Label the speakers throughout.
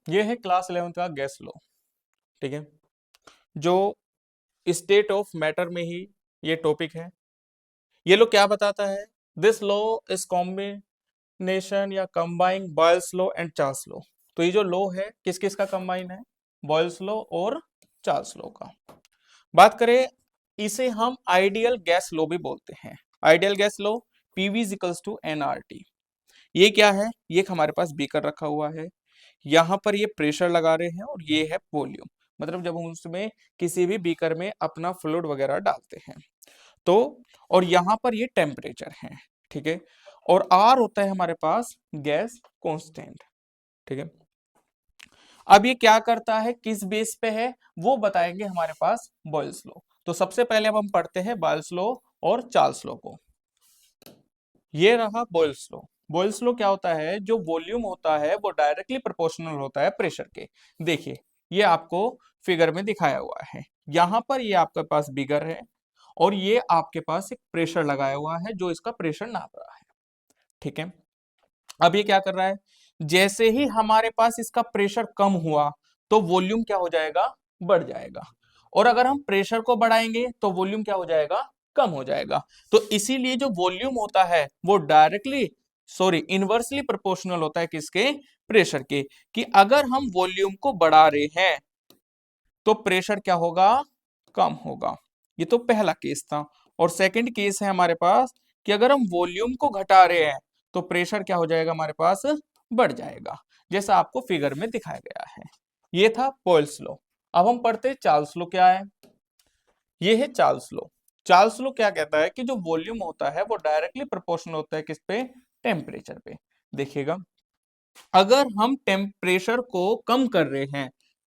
Speaker 1: ये है class 11th का गैस लॉ। ठीक है, जो स्टेट ऑफ मैटर में ही ये टॉपिक है। ये लॉ क्या बताता है? दिस लॉ इज कॉम्बिनेशन या combine Boyle's law and Charles law. तो ये जो लॉ है किस किस का कंबाइन है? बॉयल्स लॉ और चार्ल्स लॉ का। बात करें, इसे हम आइडियल गैस लॉ भी बोलते हैं। Ideal gas law, PV equals to NRT. ये क्या है? ये हमारे पास बीकर रखा हुआ है, यहाँ पर ये प्रेशर लगा रहे हैं और ये है वॉल्यूम। मतलब जब हम उसमें किसी भी बीकर में अपना फ्लूइड वगैरह डालते हैं तो, और यहाँ पर ये टेम्परेचर है। ठीक है, और आर होता है हमारे पास गैस कांस्टेंट। ठीक है, अब ये क्या करता है, किस बेस पे है, वो बताएंगे हमारे पास बॉयल्स लॉ। तो सबसे पहले अब हम पढ़ते हैं बॉयल्स लॉ और चार्ल्स लॉ को। ये रहा बॉयल्स लॉ। बॉयल्स लॉ क्या होता है? जो वॉल्यूम होता है वो डायरेक्टली प्रोपोर्शनल होता है प्रेशर के। देखिए, ये आपको फिगर में दिखाया हुआ है। यहाँ पर ये आपके पास बीकर है और ये आपके पास एक प्रेशर लगाया हुआ है जो इसका प्रेशर नाप रहा है। ठीक है, अब ये क्या कर रहा है? जैसे ही हमारे पास इसका प्रेशर कम हुआ तो वॉल्यूम क्या हो जाएगा? बढ़ जाएगा। और अगर हम प्रेशर को बढ़ाएंगे तो वॉल्यूम क्या हो जाएगा? कम हो जाएगा। तो इसीलिए जो वॉल्यूम होता है वो डायरेक्टली इनवर्सली प्रोपोर्शनल होता है किसके? प्रेशर के। कि अगर हम वॉल्यूम को बढ़ा रहे हैं तो प्रेशर क्या होगा? कम होगा। ये तो पहला केस था। और सेकंड केस है हमारे पास कि अगर हम वॉल्यूम को घटा रहे हैं तो प्रेशर क्या हो जाएगा? हमारे पास बढ़ जाएगा, जैसा आपको फिगर में दिखाया गया है। ये था बॉयल्स लॉ। अब हम पढ़ते हैं चार्ल्स लॉ क्या है। ये है चार्ल्स लॉ। चार्ल्स लॉ क्या कहता है कि जो वॉल्यूम होता है वो डायरेक्टली प्रोपोर्शनल होता है किस पे? टेम्परेचर पे। देखिएगा, अगर हम टेम्परेचर को कम कर रहे हैं,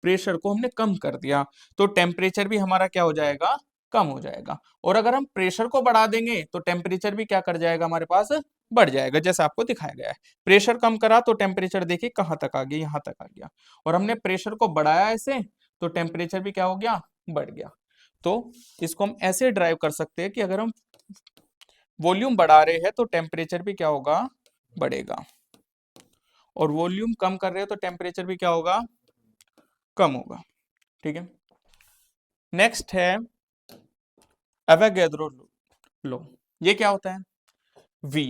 Speaker 1: प्रेशर को हमने कम कर दिया, तो टेम्परेचर भी हमारा क्या हो जाएगा? कम हो जाएगा। और अगर हम प्रेशर को बढ़ा देंगे तो टेम्परेचर भी क्या कर जाएगा? हमारे पास बढ़ जाएगा, जैसा आपको दिखाया गया है। प्रेशर कम करा तो टेम्परेचर देखिए कहां तक आ गया, यहां तक आ गया। और हमने प्रेशर को बढ़ाया ऐसे तो टेम्परेचर भी क्या हो गया? बढ़ गया। तो इसको हम ऐसे ड्राइव कर सकते हैं कि अगर हम वॉल्यूम बढ़ा रहे हैं तो टेम्परेचर भी क्या होगा? बढ़ेगा। और वॉल्यूम कम कर रहे हो तो टेम्परेचर भी क्या होगा? कम होगा। ठीक है, नेक्स्ट है एवोगैड्रो लॉ। ये क्या होता है? V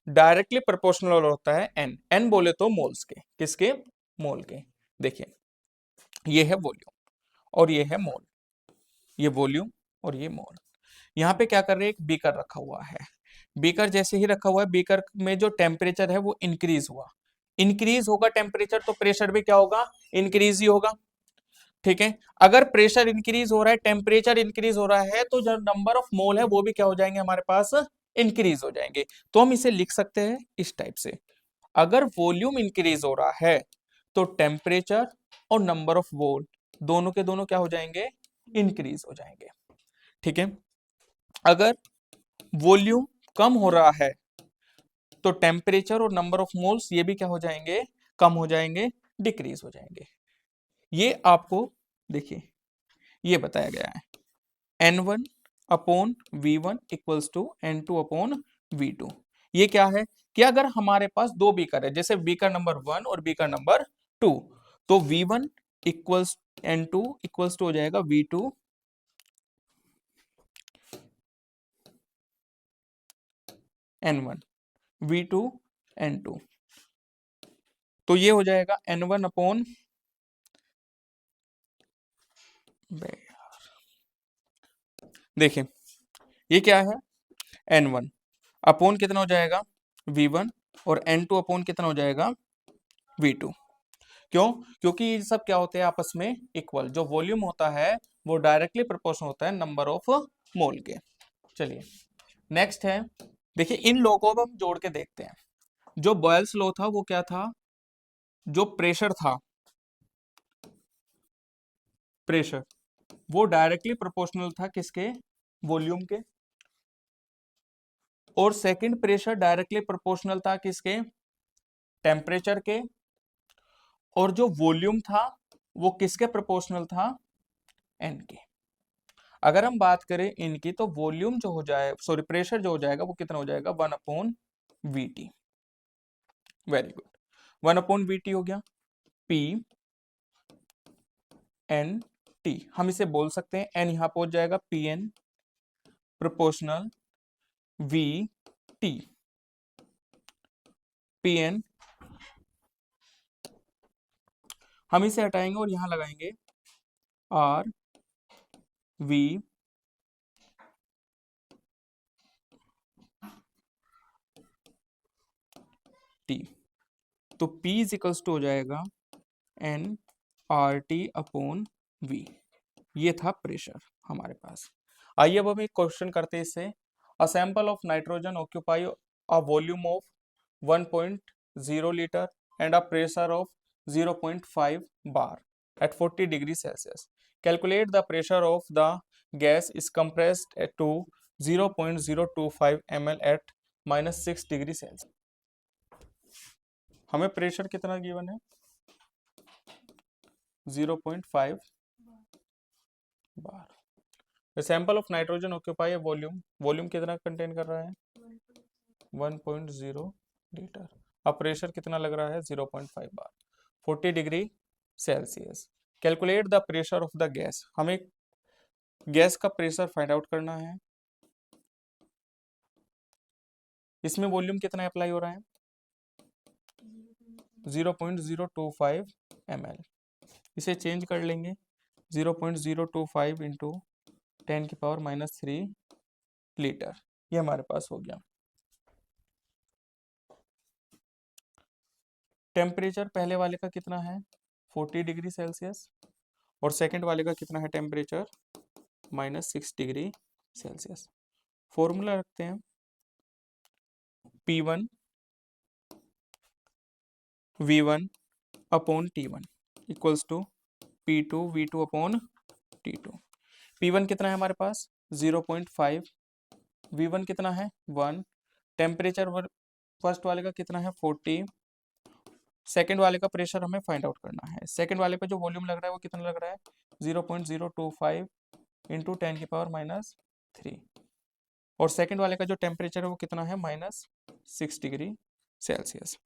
Speaker 1: डायरेक्टली प्रोपोर्शनल होता है एन। एन बोले तो मोल्स के, किसके? मोल के। देखिए, ये है वॉल्यूम और ये है मोल। ये वॉल्यूम और ये मोल। यहाँ पे क्या कर रहे हैं? एक बीकर रखा हुआ है। बीकर जैसे ही रखा हुआ है, बीकर में जो टेम्परेचर है वो इंक्रीज हुआ। इंक्रीज होगा टेम्परेचर तो प्रेशर भी क्या होगा? इंक्रीज ही होगा। ठीक है, अगर प्रेशर इंक्रीज हो रहा है, टेम्परेचर इंक्रीज हो रहा है, तो जो नंबर ऑफ मोल है वो भी क्या हो जाएंगे? हमारे पास इंक्रीज हो जाएंगे। तो हम इसे लिख सकते हैं इस टाइप से, अगर वॉल्यूम इंक्रीज हो रहा है तो टेम्परेचर और नंबर ऑफ मोल दोनों के दोनों क्या हो जाएंगे? इंक्रीज हो जाएंगे। ठीक है, अगर वॉल्यूम कम हो रहा है तो टेम्परेचर और नंबर ऑफ मोल्स ये भी क्या हो जाएंगे? कम हो जाएंगे, डिक्रीज हो जाएंगे। ये आपको देखिए ये बताया गया है, N1 upon V1 equals to N2 upon V2। ये क्या है कि अगर हमारे पास दो बीकर है, जैसे बीकर नंबर 1 और बीकर नंबर 2, तो V1 equals N2 equals to हो जाएगा V2 N1, V2 N2। तो ये हो जाएगा N1 अपॉन, देखिए ये क्या है? N1 अपॉन कितना हो जाएगा? V1। और N2 अपॉन कितना हो जाएगा? V2। क्यों? क्योंकि ये सब क्या होते हैं आपस में इक्वल। जो वॉल्यूम होता है वो डायरेक्टली प्रोपोर्शनल होता है नंबर ऑफ मोल के। चलिए नेक्स्ट है, देखिए इन लोगों को अब हम जोड़ के देखते हैं। जो बॉयल्स लॉ था वो क्या था? जो प्रेशर था, प्रेशर वो डायरेक्टली प्रोपोर्शनल था किसके? वॉल्यूम के। और सेकंड प्रेशर डायरेक्टली प्रोपोर्शनल था किसके? टेम्परेचर के। और जो वॉल्यूम था वो किसके प्रोपोर्शनल था? एन के। अगर हम बात करें इनकी तो वॉल्यूम जो हो जाए, प्रेशर जो हो जाएगा वो कितना हो जाएगा? 1 upon we T. Very good, 1 upon we T हो गया। पी एन टी, हम इसे बोल सकते हैं एन यहां पहुंच जाएगा P N proportional V T, P N, हम इसे हटाएंगे और यहां लगाएंगे आर वी टी, तो P इज इक्वल्स टू हो जाएगा N R T upon V, ये था प्रेशर हमारे पास। आइए अब हम एक क्वेश्चन करते हैं इससे। A sample of nitrogen occupy a volume of 1.0 litre and a pressure of 0.5 bar at 40 degree Celsius. Calculate the pressure of the gas is compressed to 0.025 ml at -6 degree Celsius. हमें pressure कितना given है 0.5 बार। The sample of nitrogen occupy a volume कितना contain कर रहा है 1.0 litre. अब pressure कितना लग रहा है 0.5 बार, 40 degree Celsius. Calculate the pressure of the gas, हमें गैस का प्रेशर फाइंड आउट करना है। इसमें वॉल्यूम कितना अप्लाई हो रहा है 0.025 ml, इसे चेंज कर लेंगे 0.025 इंटू 10 की पावर -3 लीटर, ये हमारे पास हो गया। टेम्परेचर पहले वाले का कितना है 40 डिग्री सेल्सियस और सेकंड वाले का कितना है टेम्परेचर -6 डिग्री सेल्सियस। फॉर्मूला रखते हैं P1 V1 upon T1 equals to P2 V2 upon T2। P1 कितना है हमारे पास 0.5, V1 कितना है 1, टेम्परेचर फर्स्ट वाले का कितना है 40, सेकंड वाले का प्रेशर हमें फाइंड आउट करना है। सेकंड वाले पे जो वॉल्यूम लग रहा है वो कितना लग रहा है 0.025 इंटू 10 की पावर -3, और सेकंड वाले का जो टेम्परेचर है वो कितना है -6 डिग्री सेल्सियस।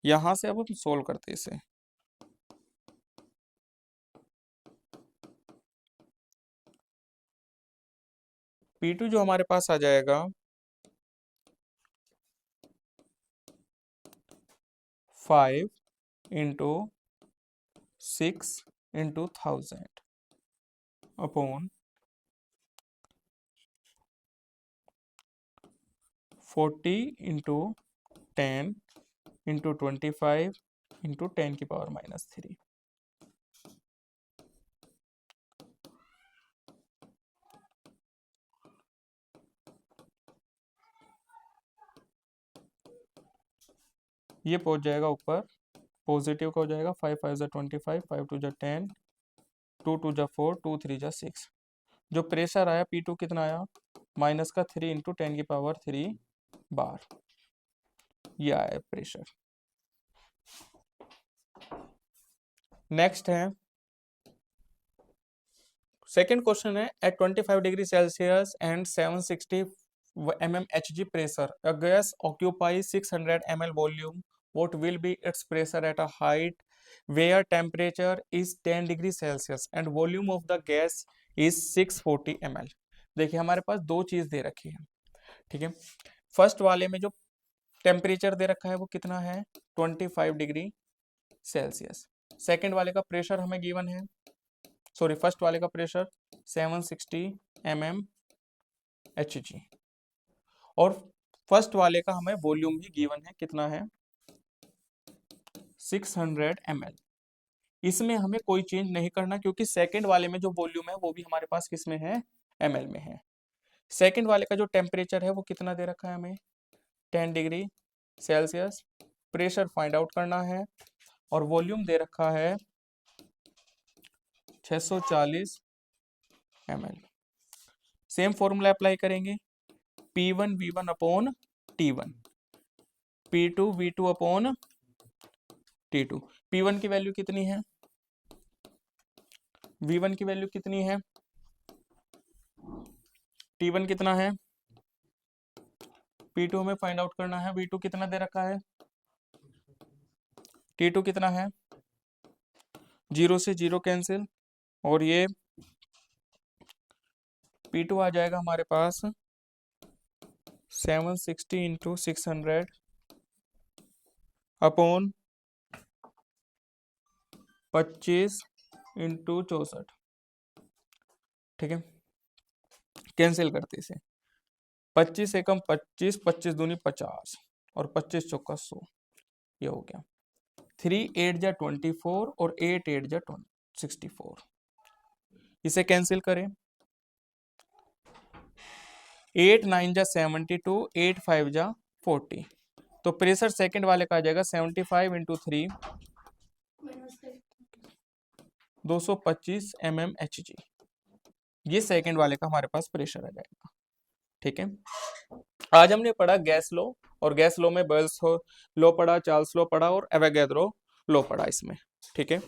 Speaker 1: यहां से अब हम सोल्व करते हैं इसे। P2 जो हमारे पास आ जाएगा 5 into 6 into 1000 upon 40 into 10 into 25 into 10 की पावर -3। ये पहुंच जाएगा ऊपर, पॉजिटिव का हो जाएगा 5 5 जा 25, 5 2 जा 10, 2 2 जा 4, 2 3 जा 6। जो प्रेशर आया P2 कितना आया माइनस का 3 इंटू 10 की पावर 3 बार, ये आया प्रेशर। नेक्स्ट है सेकेंड क्वेश्चन है at 25 degree Celsius and 760 mm Hg pressure a gas occupies 600 ml volume, what will be its pressure at a height where temperature is 10 degree Celsius and volume of the gas is 640 ml। देखिए हमारे पास दो चीज दे रखी है, ठीक है। First वाले में जो टेम्परेचर दे रखा है वो कितना है 25 डिग्री सेल्सियस, सेकेंड वाले का प्रेशर हमें गिवन है, सॉरी फर्स्ट वाले का प्रेशर 760 mm Hg और फर्स्ट वाले का हमें वॉल्यूम भी गिवन है, कितना है 600 ml। इसमें हमें कोई चेंज नहीं करना क्योंकि सेकंड वाले में जो वॉल्यूम है वो भी हमारे पास किस में है ml में है। सेकंड वाले का जो टेम्परेचर है वो कितना दे रखा है हमें 10 degree Celsius, pressure find out करना है और वॉल्यूम दे रखा है 640 ml। सेम फॉर्मूला अप्लाई करेंगे P1 V1 upon T1, P2 V2 upon T2। P1 की वैल्यू कितनी है V1 की वैल्यू कितनी है, T1 कितना है, P2 हमें फाइंड आउट करना है, V2 कितना दे रखा है T2 कितना है, 0 से 0 कैंसिल, और ये P2 आ जाएगा हमारे पास 760 इंटू 600 अपॉन 25 इंटू 64। ठीक है, कैंसिल करते इसे, 25 एकम 25, 25 दूनी 50 और 25 चौका 100, ये हो गया। 3 8 जा 24 और 8 8 जा 64, इसे कैंसिल करें, 8 9 जा 72, 8 5 जा 40, तो प्रेशर सेकंड वाले का आ जाएगा 75 इंटू 3 225 mmHg, ये सेकंड वाले का हमारे पास प्रेशर आ जाएगा। ठीक है, आज हमने पढ़ा गैस लॉ, और गैस लॉ में बॉयल्स लॉ पढ़ा, चार्ल्स लॉ पढ़ा और एवोगैड्रो लॉ पढ़ा इसमें। ठीक है,